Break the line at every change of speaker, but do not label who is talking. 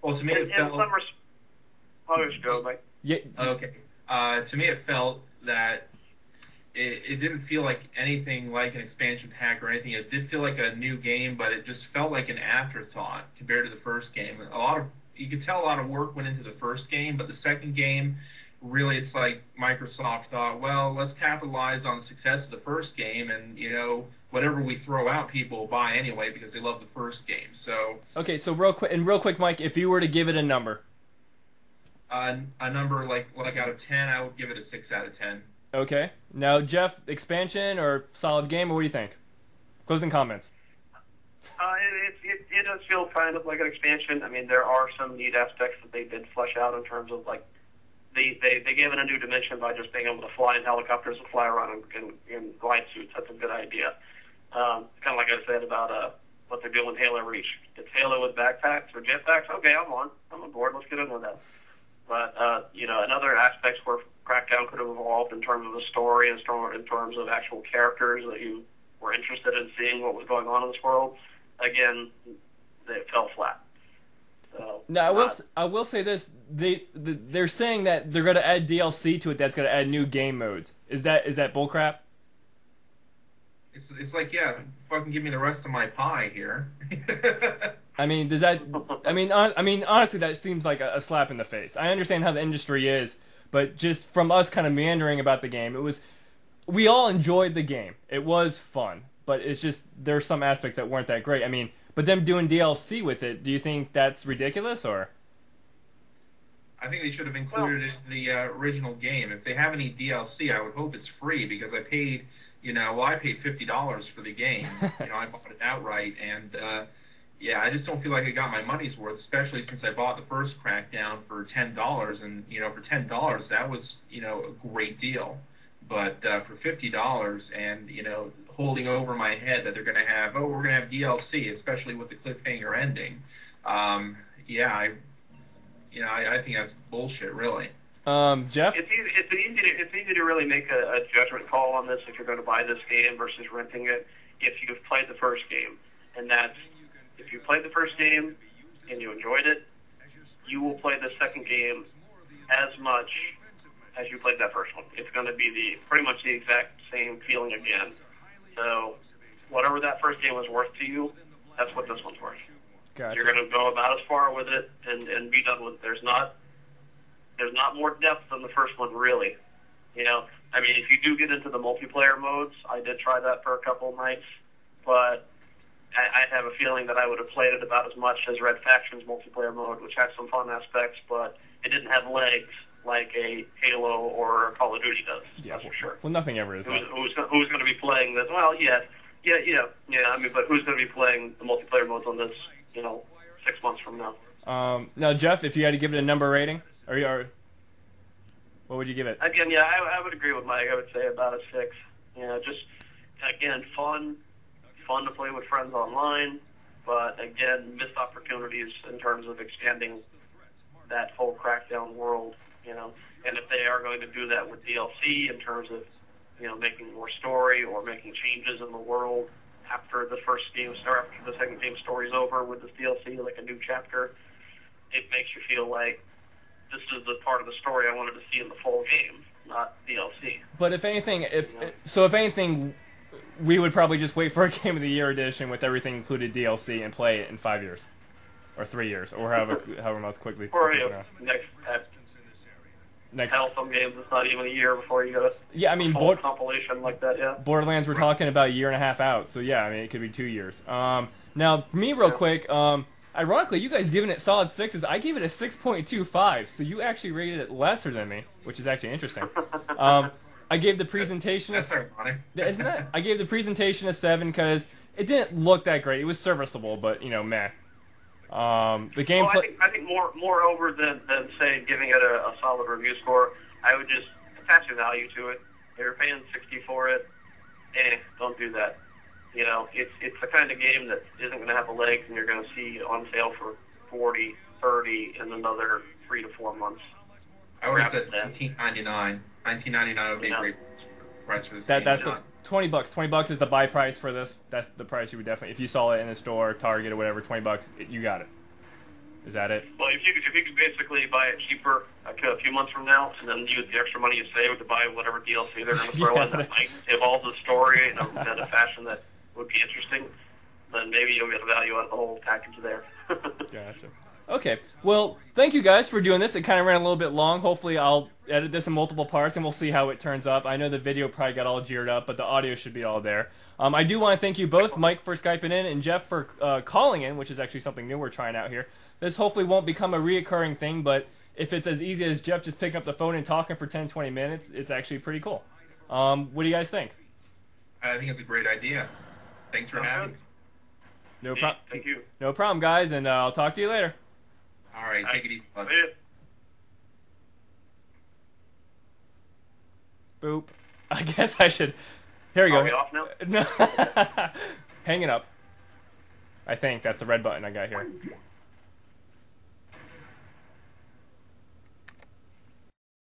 Well, to me, it
In
felt.
some respects, oh, just go, Mike.
Yeah.
Okay. To me, it felt that it didn't feel like anything like an expansion pack or anything. It did feel like a new game, but it just felt like an afterthought compared to the first game. You could tell a lot of work went into the first game, but the second game, really, it's like Microsoft thought, well, let's capitalize on the success of the first game, and whatever we throw out, people will buy anyway because they love the first game. So
Okay, so real quick, Mike, if you were to give it a number.
a number like out of 10, I would give it a 6 out of 10.
Okay. Now, Jeff, expansion or solid game, or what do you think? Closing comments.
It does feel kind of like an expansion. I mean, there are some neat aspects that they did flesh out in terms of, like, they gave it a new dimension by just being able to fly in helicopters and fly around in glide suits. That's a good idea. Kind of like I said about what they're doing with Halo Reach. It's Halo with backpacks or jetpacks. Okay, I'm on board. Let's get in with that. But, in other aspects where Crackdown could have evolved in terms of the story and in terms of actual characters that you were interested in seeing what was going on in this world, again, they fell flat. So,
now, I will say this: they're saying that they're going to add DLC to it. That's going to add new game modes. Is that bullcrap?
It's like, yeah, fucking give me the rest of my pie here.
I mean, does that? I mean, honestly, that seems like a slap in the face. I understand how the industry is, but just from us kind of meandering about the game, we all enjoyed the game. It was fun, but it's just there's some aspects that weren't that great. I mean, but them doing DLC with it, do you think that's ridiculous or?
I think they should have included it in the original game. If they have any DLC, I would hope it's free because I paid, I paid $50 for the game. I bought it outright, and I just don't feel like I got my money's worth, especially since I bought the first Crackdown for $10, and for $10 that was a great deal. But for $50 and holding over my head that they're going to have, we're going to have DLC, especially with the cliffhanger ending. I think that's bullshit, really.
Jeff?
It's easy to really make a judgment call on this if you're going to buy this game versus renting it if you've played the first game. And that's, if you played the first game and you enjoyed it, you will play the second game as much as you played that first one. It's going to be pretty much the exact same feeling again. So whatever that first game was worth to you, that's what this one's worth.
Gotcha.
You're going to go about as far with it and be done with it. There's not more depth than the first one, really. I mean, if you do get into the multiplayer modes, I did try that for a couple of nights, but I have a feeling that I would have played it about as much as Red Faction's multiplayer mode, which had some fun aspects, but it didn't have legs like a Halo or a Call of Duty does.
Yeah,
that's for sure.
Well, nothing ever is.
Who's going to be playing this? Well, yeah. I mean, but who's going to be playing the multiplayer modes on this? 6 months from now.
Now, Jeff, if you had to give it a number rating, or what would you give it?
Again, I would agree with Mike. I would say about a 6. Just again, fun to play with friends online, but again, missed opportunities in terms of expanding that whole Crackdown world. And if they are going to do that with DLC in terms of making more story or making changes in the world after the first game or after the second game story's over with this DLC, like a new chapter, it makes you feel like this is the part of the story I wanted to see in the full game, not DLC.
But if anything, we would probably just wait for a Game of the Year edition with everything included DLC and play it in 5 years, or 3 years, or however most quickly.
Or next. Hell, some games it's not even a year before you get a full compilation like that. Yeah.
Borderlands, we're talking about a year and a half out, so yeah, I mean it could be 2 years. Now, for me, real quick. Ironically, you guys giving it solid 6s. I gave it a 6.25, so you actually rated it lesser than me, which is actually interesting. I gave the presentation isn't that? I gave the presentation a 7 because it didn't look that great. It was serviceable, but meh. The gameplay.
Well, I think moreover than say giving it a solid review score, I would just attach a value to it. If you're paying $60 for it, don't do that. It's the kind of game that isn't going to have a leg, and you're going to see on sale for $40, $30 in another 3 to 4 months.
I would have said $19.99. $19.99 would be a great price for this game.
That's the $20. $20 is the buy price for this. That's the price you would definitely, if you saw it in the store, Target or whatever. $20, you got it. Is that it?
Well, if you could basically buy it cheaper a few months from now, and then use the extra money you save to buy whatever DLC they're going to throw in that might evolve the story in a fashion that would be interesting, then maybe you'll get a value out of the whole package there.
Gotcha. Okay, well, thank you guys for doing this. It kind of ran a little bit long. Hopefully I'll edit this in multiple parts, and we'll see how it turns up. I know the video probably got all geared up, but the audio should be all there. I do want to thank you both, Mike for Skyping in, and Jeff for calling in, which is actually something new we're trying out here. This hopefully won't become a reoccurring thing, but if it's as easy as Jeff just picking up the phone and talking for 10, 20 minutes, it's actually pretty cool. What do you guys think?
I think it's a great idea. Thanks for having me.
No problem.
Thank you.
No problem, guys, and I'll talk to you later.
All right, take it easy, bud.
Boop. I guess I should... Here we go.
Are we off now?
No. Hang it up. I think that's the red button I got here.